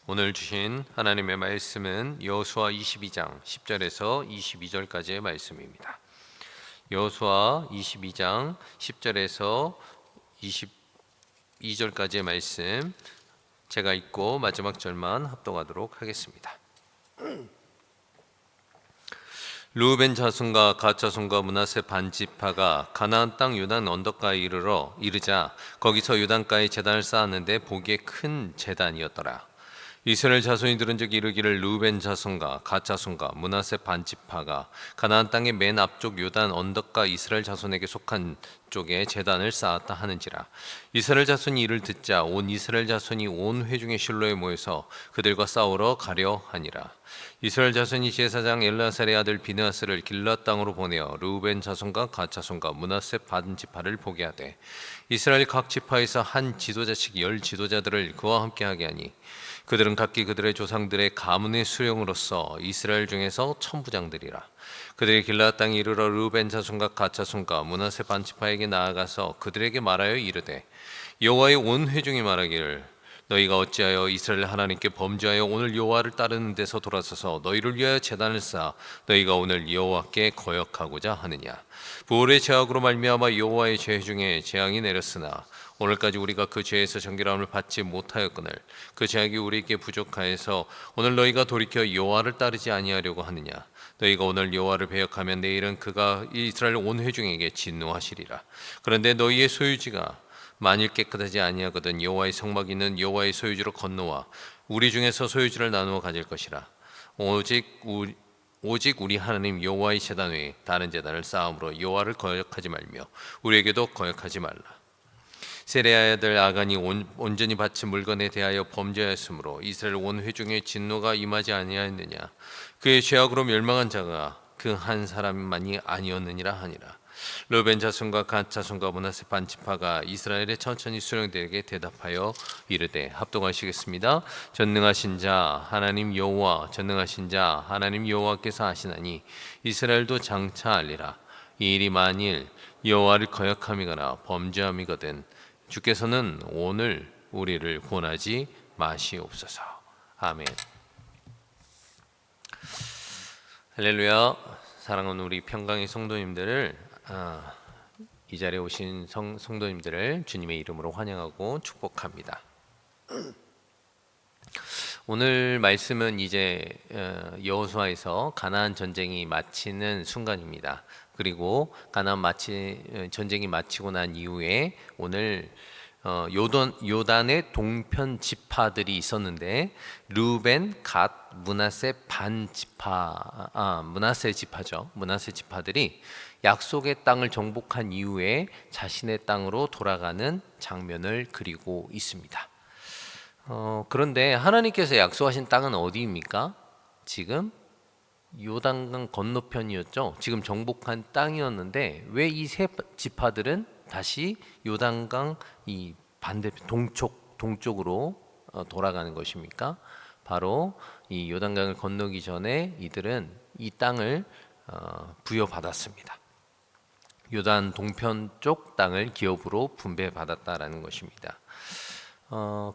오늘 주신 하나님의 말씀은 여호수아 22장 10절에서 22절까지의 말씀입니다. 여호수아 22장 10절에서 22절까지의 말씀, 제가 읽고 마지막 절만 합독하도록 하겠습니다. 르우벤 자손과 갓 자손과 므낫세 반 지파가 가나안 땅 요단 언덕가에 이르자 거기서 요단가에 제단을 쌓았는데 보기에 큰 제단이었더라. 이스라엘 자손이 들은 즉 이르기를 르우벤 자손과 갓 자손과 므낫세 반 지파가 가나안 땅의 맨 앞쪽 요단 언덕가 이스라엘 자손에게 속한 쪽에 제단을 쌓았다 하는지라. 이스라엘 자손이 이를 듣자 온 이스라엘 자손이 온 회중의 실로에 모여서 그들과 싸우러 가려 하니라. 이스라엘 자손이 제사장 엘라살의 아들 비느하스를 길앗 땅으로 보내어 르우벤 자손과 갓 자손과 므낫세 반 지파를 보게 하되 이스라엘 각 지파에서 한 지도자씩 10 지도자들을 그와 함께하게 하니 그들은 각기 그들의 조상들의 가문의 수령으로서 이스라엘 중에서 천부장들이라. 그들이 길앗 땅에 이르러 르우벤 자손과 갓 자손과 므낫세 반 지파에게 나아가서 그들에게 말하여 이르되 여호와의 온 회중이 말하기를 너희가 어찌하여 이스라엘 하나님께 범죄하여 오늘 여호와를 따르는 데서 돌아서서 너희를 위하여 제단을 쌓아 너희가 오늘 여호와께 거역하고자 하느냐. 부올의 죄악으로 말미암아 여호와의 죄 중에 재앙이 내렸으나 오늘까지 우리가 그 죄에서 정결함을 받지 못하였거늘 그 죄악이 우리에게 부족하여서 오늘 너희가 돌이켜 여호와를 따르지 아니하려고 하느냐. 너희가 오늘 여호와를 배역하면 내일은 그가 이스라엘 온 회중에게 진노하시리라. 그런데 너희의 소유지가 만일 깨끗하지 아니하거든 여호와의 성막이 있는 여호와의 소유지로 건너와 우리 중에서 소유지를 나누어 가질 것이라. 오직 우리 하나님 여호와의 제단 외에 다른 제단을 쌓음으로 여호와를 거역하지 말며 우리에게도 거역하지 말라. 세레야의 아들 아간이 온전히 바친 물건에 대하여 범죄하였으므로 이스라엘 온 회중의 진노가 임하지 아니하였느냐. 그의 죄악으로 멸망한 자가 그 한 사람만이 아니었느니라 하니라. 르벤 자손과 갓 자손과 므낫세 반 지파가 이스라엘의 천천히 수령들에게 대답하여 이르되 합독하시겠습니다. 전능하신 자 하나님 여호와 전능하신 자 하나님 여호와께서 하시나니 이스라엘도 장차 알리라. 이 일이 만일 여호와를 거역함이거나 범죄함이거든 주께서는 오늘 우리를 권하지 마시옵소서. 아멘. 할렐루야. 사랑하는 우리 평강의 성도님들을 이 자리에 오신 성도님들을 주님의 이름으로 환영하고 축복합니다. 오늘 말씀은 이제 여호수아에서 가나안 전쟁이 마치는 순간입니다. 그리고 가나안 전쟁이 마치고 난 이후에 오늘 요단의 동편 지파들이 있었는데 르우벤, 갓, 므낫세 반 지파, 므낫세 지파죠. 므낫세 지파들이 약속의 땅을 정복한 이후에 자신의 땅으로 돌아가는 장면을 그리고 있습니다. 그런데 하나님께서 약속하신 땅은 어디입니까? 지금 요단강 건너편이었죠. 지금 정복한 땅이었는데 왜 이 세 지파들은 다시 요단강 이 반대편 동쪽으로 돌아가는 것입니까? 바로 이 요단강을 건너기 전에 이들은 이 땅을 부여받았습니다. 요단 동편 쪽 땅을 기업으로 분배받았다라는 것입니다.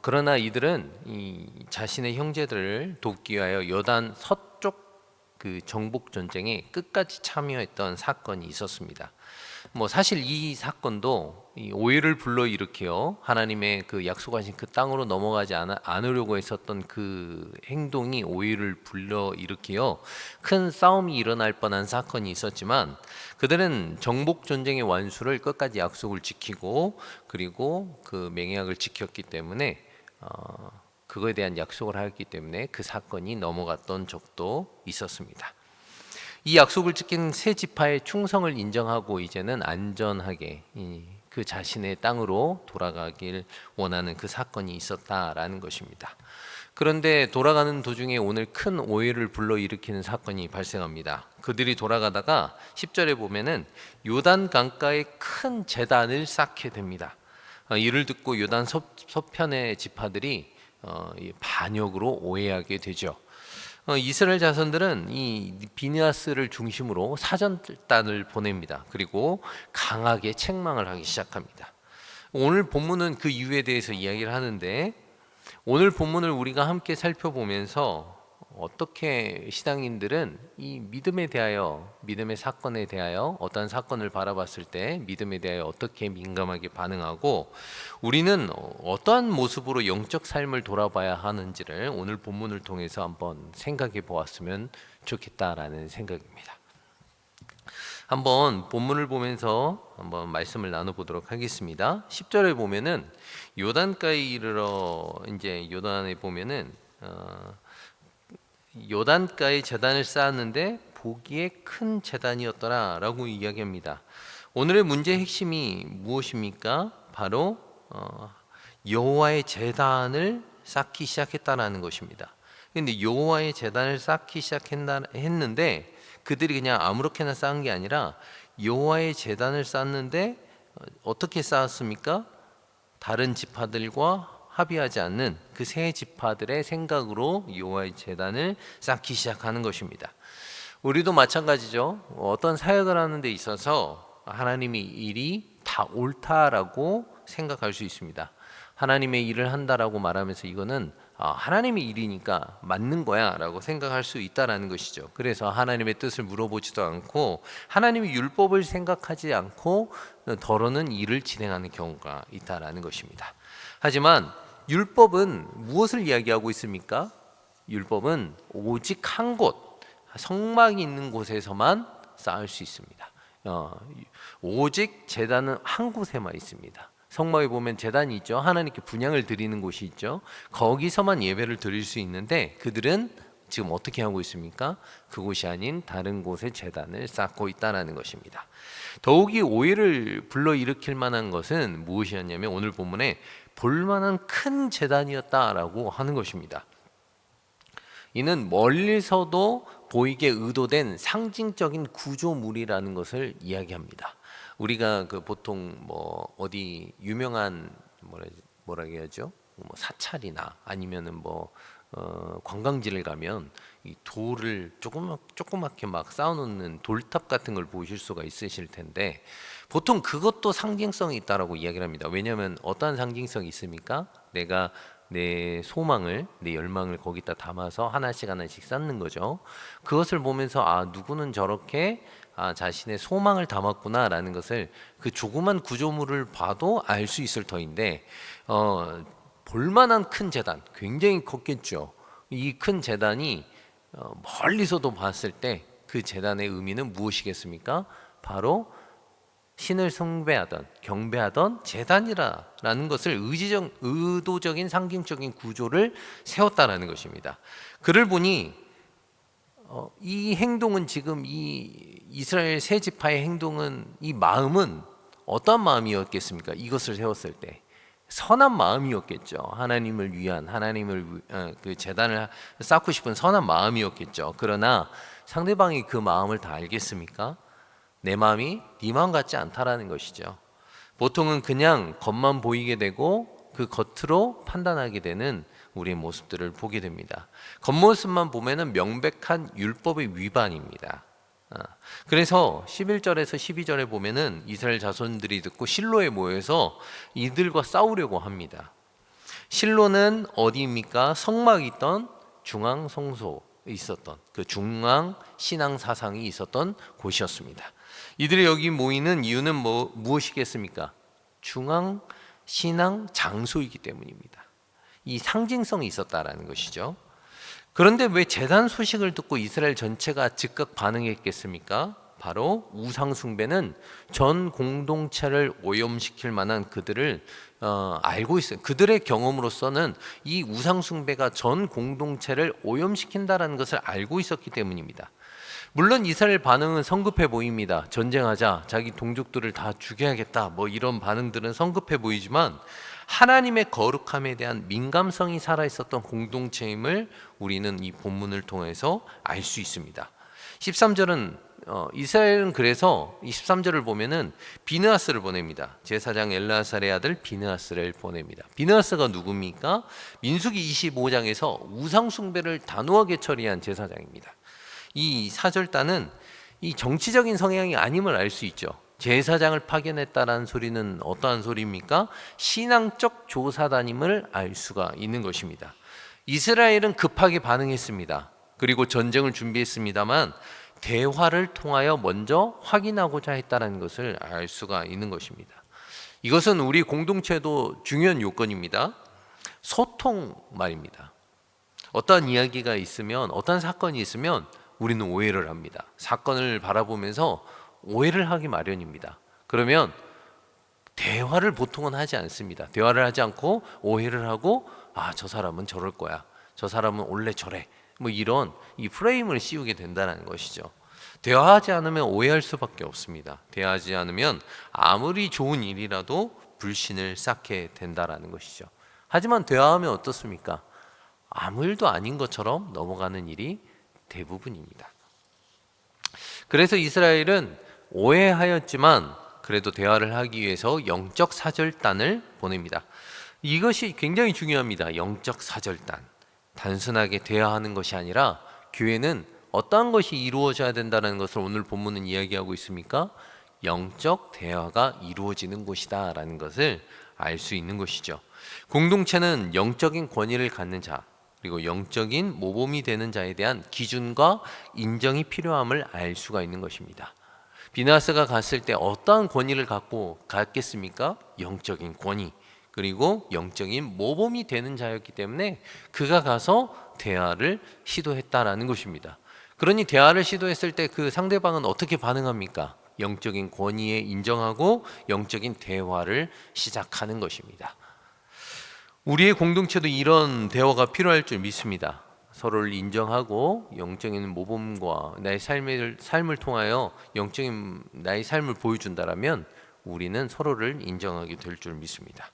그러나 이들은 이 자신의 형제들을 돕기 위하여 요단 서쪽 그 정복 전쟁에 끝까지 참여했던 사건이 있었습니다. 사실 이 사건도 오해를 불러일으켜 하나님의 그 약속하신 그 땅으로 넘어가지 않으려고 했었던 그 행동이 오해를 불러일으켜 큰 싸움이 일어날 뻔한 사건이 있었지만 그들은 정복 전쟁의 완수를 끝까지 약속을 지키고 그리고 그 맹약을 지켰기 때문에 그거에 대한 약속을 하였기 때문에 그 사건이 넘어갔던 적도 있었습니다. 이 약속을 지킨 세 지파의 충성을 인정하고 이제는 안전하게 그 자신의 땅으로 돌아가길 원하는 그 사건이 있었다라는 것입니다. 그런데 돌아가는 도중에 오늘 큰 오해를 불러일으키는 사건이 발생합니다. 그들이 돌아가다가 10절에 보면은 요단 강가에 큰 제단을 쌓게 됩니다. 이를 듣고 요단 서편의 지파들이 반역으로 오해하게 되죠. 이스라엘 자손들은 이 비느하스를 중심으로 사전단을 보냅니다. 그리고 강하게 책망을 하기 시작합니다. 오늘 본문은 그 이유에 대해서 이야기를 하는데 오늘 본문을 우리가 함께 살펴보면서 어떻게 신앙인들은 이 믿음에 대하여, 믿음의 사건에 대하여, 어떤 사건을 바라봤을 때 믿음에 대하여 어떻게 민감하게 반응하고 우리는 어떠한 모습으로 영적 삶을 돌아봐야 하는지를 오늘 본문을 통해서 한번 생각해 보았으면 좋겠다라는 생각입니다. 한번 본문을 보면서 한번 말씀을 나눠보도록 하겠습니다. 10절에 보면은 요단가에 이르러, 이제 요단에 보면은 요단가에 제단을 쌓았는데 보기에 큰 제단이었더라라고 이야기합니다. 오늘의 문제의 핵심이 무엇입니까? 바로 여호와의 제단을 쌓기 시작했다라는 것입니다. 그런데 여호와의 제단을 쌓기 시작했는데 그들이 그냥 아무렇게나 쌓은 게 아니라 여호와의 제단을 쌓는데 어떻게 쌓았습니까? 다른 지파들과 합의하지 않는 그 세 지파들의 생각으로 여호와의 제단을 쌓기 시작하는 것입니다. 우리도 마찬가지죠. 어떤 사역을 하는 데 있어서 하나님의 일이 다 옳다라고 생각할 수 있습니다. 하나님의 일을 한다라고 말하면서 이거는 하나님의 일이니까 맞는 거야 라고 생각할 수 있다라는 것이죠. 그래서 하나님의 뜻을 물어보지도 않고 하나님의 율법을 생각하지 않고 더러는 일을 진행하는 경우가 있다라는 것입니다. 하지만 율법은 무엇을 이야기하고 있습니까? 율법은 오직 한 곳, 성막이 있는 곳에서만 쌓을 수 있습니다. 오직 제단은 한 곳에만 있습니다. 성막에 보면 제단이 있죠. 하나님께 분향을 드리는 곳이 있죠. 거기서만 예배를 드릴 수 있는데 그들은 지금 어떻게 하고 있습니까? 그곳이 아닌 다른 곳에 제단을 쌓고 있다는 것입니다. 더욱이 오해를 불러일으킬 만한 것은 무엇이었냐면 오늘 본문에 볼만한 큰 제단이었다라고 하는 것입니다. 이는 멀리서도 보이게 의도된 상징적인 구조물이라는 것을 이야기합니다. 우리가 보통 어디 유명한 뭐라 해야죠? 사찰이나 아니면은 관광지를 가면 이 돌을 조그맣게 막 쌓아놓는 돌탑 같은 걸 보실 수가 있으실 텐데 보통 그것도 상징성이 있다라고 이야기를 합니다. 왜냐하면 어떠한 상징성이 있습니까? 내가 내 소망을, 내 열망을 거기다 담아서 하나씩 쌓는 거죠. 그것을 보면서 누구는 저렇게 자신의 소망을 담았구나라는 것을 그 조그만 구조물을 봐도 알 수 있을 터인데 볼만한 큰 제단, 굉장히 컸겠죠. 이 큰 제단이 멀리서도 봤을 때 그 제단의 의미는 무엇이겠습니까? 바로 신을 숭배하던, 경배하던 제단이라는 것을 의도적인 상징적인 구조를 세웠다라는 것입니다. 그를 보니 이 행동은 지금 이 이스라엘 세 지파의 행동은, 이 마음은 어떤 마음이었겠습니까? 이것을 세웠을 때 선한 마음이었겠죠. 하나님을 위한, 하나님을 그 제단을 쌓고 싶은 선한 마음이었겠죠. 그러나 상대방이 그 마음을 다 알겠습니까? 내 마음이 네 마음 같지 않다라는 것이죠. 보통은 그냥 겉만 보이게 되고 그 겉으로 판단하게 되는 우리의 모습들을 보게 됩니다. 겉모습만 보면은 명백한 율법의 위반입니다. 그래서 11절에서 12절에 보면은 이스라엘 자손들이 듣고 실로에 모여서 이들과 싸우려고 합니다. 실로는 어디입니까? 성막이 있던 중앙 성소에 있었던 그 중앙 신앙 사상이 있었던 곳이었습니다. 이들이 여기 모이는 이유는 무엇이겠습니까? 중앙 신앙 장소이기 때문입니다. 이 상징성이 있었다라는 것이죠. 그런데 왜 제단 소식을 듣고 이스라엘 전체가 즉각 반응했겠습니까? 바로 우상 숭배는 전 공동체를 오염시킬 만한 그들을 알고 있어요. 그들의 경험으로서는 이 우상 숭배가 전 공동체를 오염시킨다라는 것을 알고 있었기 때문입니다. 물론 이스라엘 반응은 성급해 보입니다. 전쟁하자, 자기 동족들을 다 죽여야겠다, 이런 반응들은 성급해 보이지만 하나님의 거룩함에 대한 민감성이 살아있었던 공동체임을 우리는 이 본문을 통해서 알 수 있습니다. 13절은 이스라엘은 그래서 23절을 보면은 비느하스를 보냅니다. 제사장 엘르아살의 아들 비느하스를 보냅니다. 비느하스가 누굽니까? 민수기 25장에서 우상 숭배를 단호하게 처리한 제사장입니다. 이 사절단은 이 정치적인 성향이 아님을 알 수 있죠. 제사장을 파견했다라는 소리는 어떠한 소리입니까? 신앙적 조사단임을 알 수가 있는 것입니다. 이스라엘은 급하게 반응했습니다. 그리고 전쟁을 준비했습니다만 대화를 통하여 먼저 확인하고자 했다는 것을 알 수가 있는 것입니다. 이것은 우리 공동체도 중요한 요건입니다. 소통 말입니다. 어떠한 이야기가 있으면, 어떠한 사건이 있으면 우리는 오해를 합니다. 사건을 바라보면서 오해를 하기 마련입니다. 그러면 대화를 보통은 하지 않습니다. 대화를 하지 않고 오해를 하고, 저 사람은 저럴 거야, 저 사람은 원래 저래, 뭐 이런 이 프레임을 씌우게 된다는 것이죠. 대화하지 않으면 오해할 수밖에 없습니다. 대화하지 않으면 아무리 좋은 일이라도 불신을 쌓게 된다는 것이죠. 하지만 대화하면 어떻습니까? 아무 일도 아닌 것처럼 넘어가는 일이 대부분입니다. 그래서 이스라엘은 오해하였지만 그래도 대화를 하기 위해서 영적 사절단을 보냅니다. 이것이 굉장히 중요합니다. 영적 사절단. 단순하게 대화하는 것이 아니라 교회는 어떠한 것이 이루어져야 된다는 것을 오늘 본문은 이야기하고 있습니까? 영적 대화가 이루어지는 곳이다 라는 것을 알 수 있는 것이죠. 공동체는 영적인 권위를 갖는 자, 그리고 영적인 모범이 되는 자에 대한 기준과 인정이 필요함을 알 수가 있는 것입니다. 비나스가 갔을 때 어떠한 권위를 갖고 갔겠습니까? 영적인 권위, 그리고 영적인 모범이 되는 자였기 때문에 그가 가서 대화를 시도했다라는 것입니다. 그러니 대화를 시도했을 때 그 상대방은 어떻게 반응합니까? 영적인 권위에 인정하고 영적인 대화를 시작하는 것입니다. 우리의 공동체도 이런 대화가 필요할 줄 믿습니다. 서로를 인정하고 영적인 모범과 나의 삶을 통하여 영적인 나의 삶을 보여준다라면 우리는 서로를 인정하게 될 줄 믿습니다.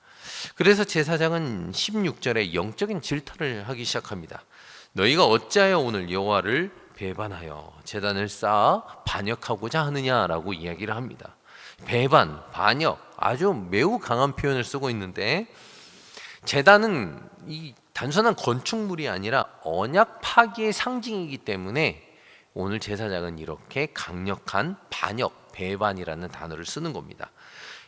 그래서 제사장은 16절에 영적인 질타를 하기 시작합니다. 너희가 어찌하여 오늘 여호와를 배반하여 제단을 쌓아 반역하고자 하느냐라고 이야기를 합니다. 배반, 반역, 아주 매우 강한 표현을 쓰고 있는데, 제단은 이 단순한 건축물이 아니라 언약 파기의 상징이기 때문에 오늘 제사장은 이렇게 강력한 반역, 배반이라는 단어를 쓰는 겁니다.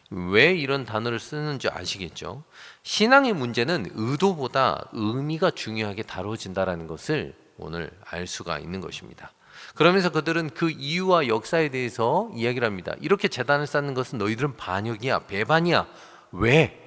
왜 이런 단어를 쓰는지 아시겠죠? 신앙의 문제는 의도보다 의미가 중요하게 다뤄진다는 것을 오늘 알 수가 있는 것입니다. 그러면서 그들은 그 이유와 역사에 대해서 이야기를 합니다. 이렇게 제단을 쌓는 것은 너희들은 반역이야, 배반이야. 왜?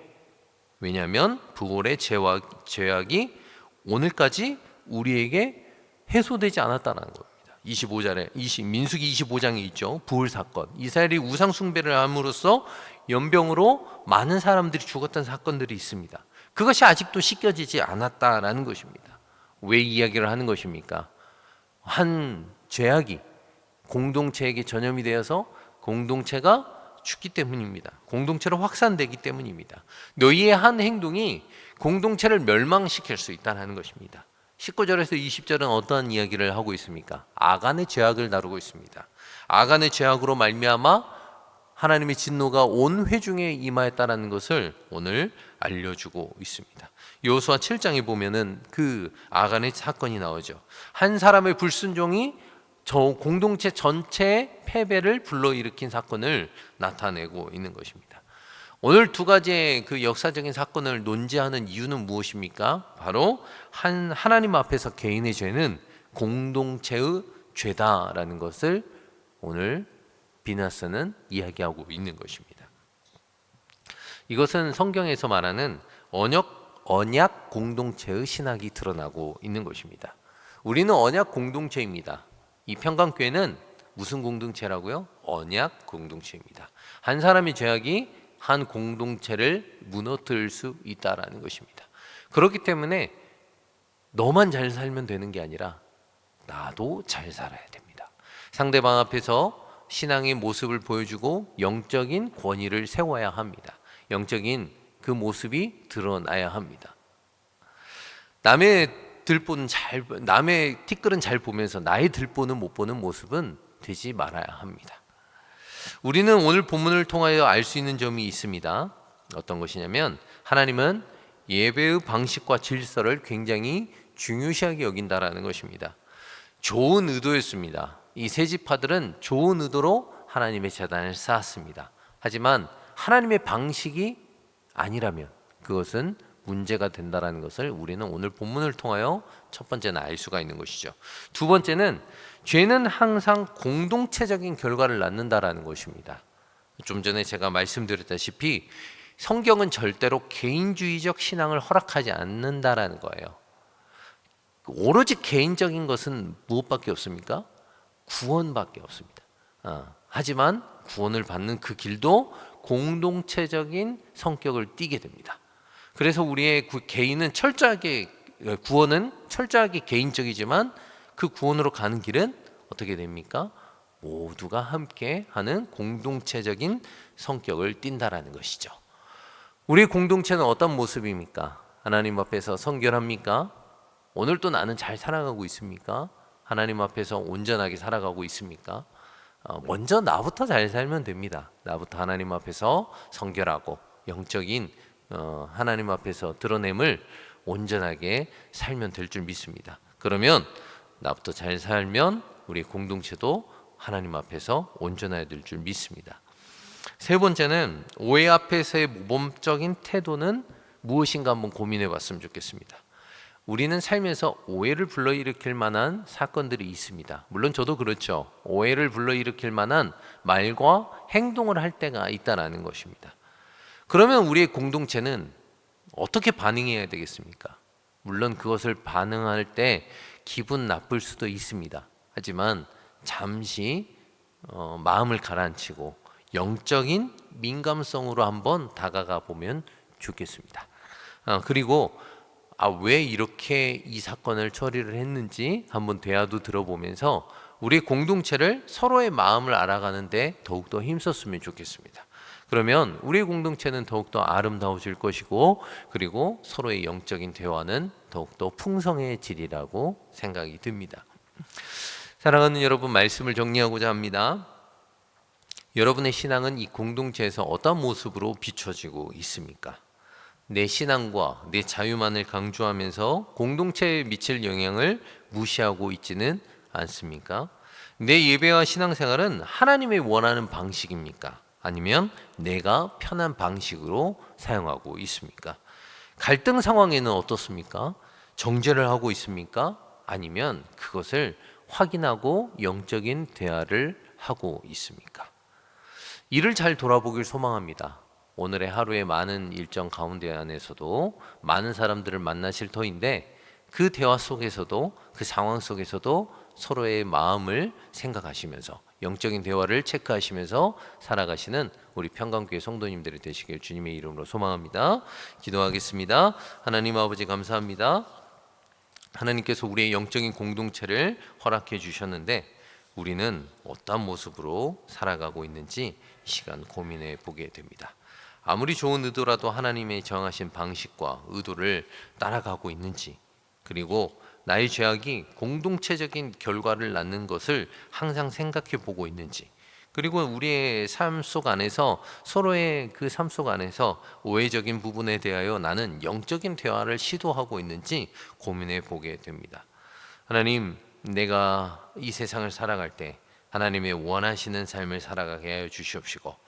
왜냐하면 부활의 죄악이 오늘까지 우리에게 해소되지 않았다는 겁니다. 25절에 민수기 25장에 있죠. 부활 사건. 이스라엘이 우상 숭배를 함으로써 연병으로 많은 사람들이 죽었던 사건들이 있습니다. 그것이 아직도 씻겨지지 않았다라는 것입니다. 왜 이야기를 하는 것입니까? 한 죄악이 공동체에게 전염이 되어서 공동체가 죽기 때문입니다. 공동체로 확산되기 때문입니다. 너희의 한 행동이 공동체를 멸망시킬 수 있다는 것입니다. 19절에서 20절은 어떠한 이야기를 하고 있습니까? 아간의 죄악을 다루고 있습니다. 아간의 죄악으로 말미암아 하나님의 진노가 온 회중에 임하였다는 것을 오늘 알려주고 있습니다. 여호수아 7장에 보면은 그 아간의 사건이 나오죠. 한 사람의 불순종이 저 공동체 전체의 패배를 불러일으킨 사건을 나타내고 있는 것입니다. 오늘 두 가지의 그 역사적인 사건을 논지하는 이유는 무엇입니까? 바로 하나님 앞에서 개인의 죄는 공동체의 죄다라는 것을 오늘 비나스는 이야기하고 있는 것입니다. 이것은 성경에서 말하는 언약 공동체의 신학이 드러나고 있는 것입니다. 우리는 언약 공동체입니다. 이 평강교회는 무슨 공동체라고요? 언약 공동체입니다. 한 사람의 죄악이 한 공동체를 무너뜨릴 수 있다라는 것입니다. 그렇기 때문에 너만 잘 살면 되는 게 아니라 나도 잘 살아야 됩니다. 상대방 앞에서 신앙의 모습을 보여주고 영적인 권위를 세워야 합니다. 영적인 그 모습이 드러나야 합니다. 남의 티끌은 잘 보면서 나의 들보는 못 보는 모습은 되지 말아야 합니다. 우리는 오늘 본문을 통하여 알 수 있는 점이 있습니다. 어떤 것이냐면 하나님은 예배의 방식과 질서를 굉장히 중요시하게 여긴다라는 것입니다. 좋은 의도였습니다. 이 세 지파들은 좋은 의도로 하나님의 제단을 쌓았습니다. 하지만 하나님의 방식이 아니라면 그것은 문제가 된다라는 것을 우리는 오늘 본문을 통하여 첫 번째는 알 수가 있는 것이죠. 두 번째는 죄는 항상 공동체적인 결과를 낳는다라는 것입니다. 좀 전에 제가 말씀드렸다시피 성경은 절대로 개인주의적 신앙을 허락하지 않는다라는 거예요. 오로지 개인적인 것은 무엇밖에 없습니까? 구원밖에 없습니다. 하지만 구원을 받는 그 길도 공동체적인 성격을 띠게 됩니다. 그래서 우리의 개인은 구원은 철저하게 개인적이지만 그 구원으로 가는 길은 어떻게 됩니까? 모두가 함께 하는 공동체적인 성격을 띈다라는 것이죠. 우리 공동체는 어떤 모습입니까? 하나님 앞에서 성결합니까? 오늘도 나는 잘 살아가고 있습니까? 하나님 앞에서 온전하게 살아가고 있습니까? 먼저 나부터 잘 살면 됩니다. 나부터 하나님 앞에서 성결하고 영적인 하나님 앞에서 드러냄을 온전하게 살면 될 줄 믿습니다. 그러면 나부터 잘 살면 우리 공동체도 하나님 앞에서 온전해야 될 줄 믿습니다. 세 번째는 오해 앞에서의 모범적인 태도는 무엇인가 한번 고민해 봤으면 좋겠습니다. 우리는 살면서 오해를 불러일으킬 만한 사건들이 있습니다. 물론 저도 그렇죠. 오해를 불러일으킬 만한 말과 행동을 할 때가 있다는 것입니다. 그러면 우리의 공동체는 어떻게 반응해야 되겠습니까? 물론 그것을 반응할 때 기분 나쁠 수도 있습니다. 하지만 잠시 마음을 가라앉히고 영적인 민감성으로 한번 다가가 보면 좋겠습니다. 그리고 왜 이렇게 이 사건을 처리를 했는지 한번 대화도 들어보면서 우리 공동체를 서로의 마음을 알아가는데 더욱더 힘썼으면 좋겠습니다. 그러면 우리 공동체는 더욱더 아름다워질 것이고 그리고 서로의 영적인 대화는 더욱더 풍성해지리라고 생각이 듭니다. 사랑하는 여러분, 말씀을 정리하고자 합니다. 여러분의 신앙은 이 공동체에서 어떤 모습으로 비춰지고 있습니까? 내 신앙과 내 자유만을 강조하면서 공동체에 미칠 영향을 무시하고 있지는 않습니까? 내 예배와 신앙생활은 하나님이 원하는 방식입니까? 아니면 내가 편한 방식으로 사용하고 있습니까? 갈등 상황에는 어떻습니까? 정죄를 하고 있습니까? 아니면 그것을 확인하고 영적인 대화를 하고 있습니까? 이를 잘 돌아보길 소망합니다. 오늘의 하루의 많은 일정 가운데 안에서도 많은 사람들을 만나실 터인데 그 대화 속에서도 그 상황 속에서도 서로의 마음을 생각하시면서 영적인 대화를 체크하시면서 살아가시는 우리 평강교회 성도님들이 되시길 주님의 이름으로 소망합니다. 기도하겠습니다. 하나님 아버지 감사합니다. 하나님께서 우리의 영적인 공동체를 허락해 주셨는데 우리는 어떤 모습으로 살아가고 있는지 이 시간 고민해 보게 됩니다. 아무리 좋은 의도라도 하나님의 정하신 방식과 의도를 따라가고 있는지, 그리고 나의 죄악이 공동체적인 결과를 낳는 것을 항상 생각해 보고 있는지, 그리고 우리의 삶 속 안에서 서로의 그 삶 속 안에서 오해적인 부분에 대하여 나는 영적인 대화를 시도하고 있는지 고민해 보게 됩니다. 하나님, 내가 이 세상을 살아갈 때 하나님의 원하시는 삶을 살아가게 하여 주시옵시고,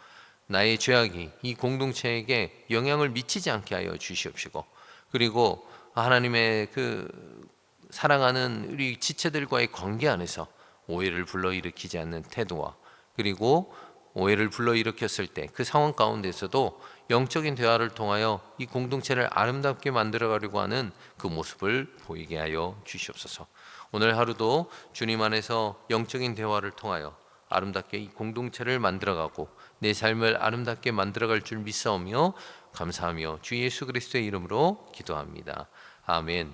나의 죄악이 이 공동체에게 영향을 미치지 않게 하여 주시옵시고, 그리고 하나님의 그 사랑하는 우리 지체들과의 관계 안에서 오해를 불러일으키지 않는 태도와, 그리고 오해를 불러일으켰을 때 그 상황 가운데서도 영적인 대화를 통하여 이 공동체를 아름답게 만들어가려고 하는 그 모습을 보이게 하여 주시옵소서. 오늘 하루도 주님 안에서 영적인 대화를 통하여 아름답게 이 공동체를 만들어가고 내 삶을 아름답게 만들어갈 줄 믿사오며 감사하며 주 예수 그리스도의 이름으로 기도합니다. 아멘.